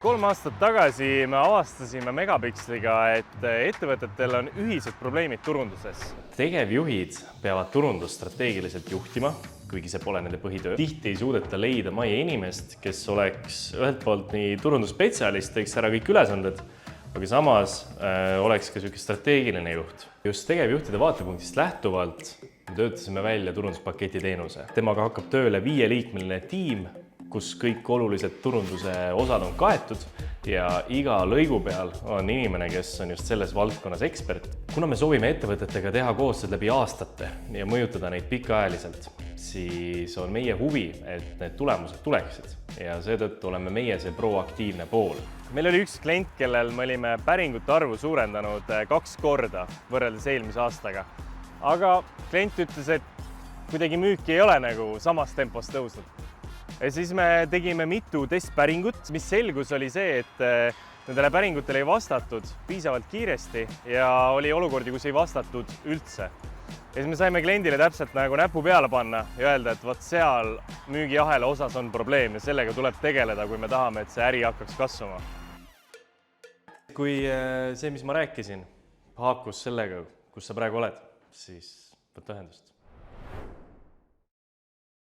3 aastat tagasi me avastasime Megapiksliga, et ettevõtetel on ühised probleemid turunduses. Tegevjuhid peavad turundust strateegiliselt juhtima, kuigi see pole nende põhitöö. Tihti ei suudeta leida majja inimest, kes oleks ühelt poolt nii turundusspetsialist, teeks ära kõik ülesanded, aga samas oleks ka selline strateegiline juht. Just tegevjuhtide vaatepunktist lähtuvalt töötasime välja turunduspaketi teenuse. Temaga hakkab tööle 5-liikmeline tiim, kus kõik olulised turunduse osad on kaetud ja iga lõigu peal on inimene, kes on just selles valdkonnas ekspert. Kuna me soovime ettevõtetega teha koostööd läbi aastate ja mõjutada neid pikaajaliselt, siis on meie huvi, et need tulemused tuleksid ja seetõttu oleme meie see proaktiivne pool. Meil oli üks klient, kellel me olime päringute arvu suurendanud 2 korda võrreldes eelmise aastaga. Aga klient ütles, et kuidagi müüki ei ole nagu samas tempos tõusnud. Ja siis me tegime mitu testpäringut, mis selgus oli see, et nendele päringutele ei vastatud piisavalt kiiresti ja oli olukordi, kus ei vastatud üldse. Ja siis me saime kliendile täpselt nagu näpu peale panna ja öelda, et vaat seal müügiahela osas on probleem ja sellega tuleb tegeleda, kui me tahame, et see äri hakkaks kasvama. Kui see, mis ma rääkisin, haakus sellega, kus sa praegu oled, siis võta ühendust.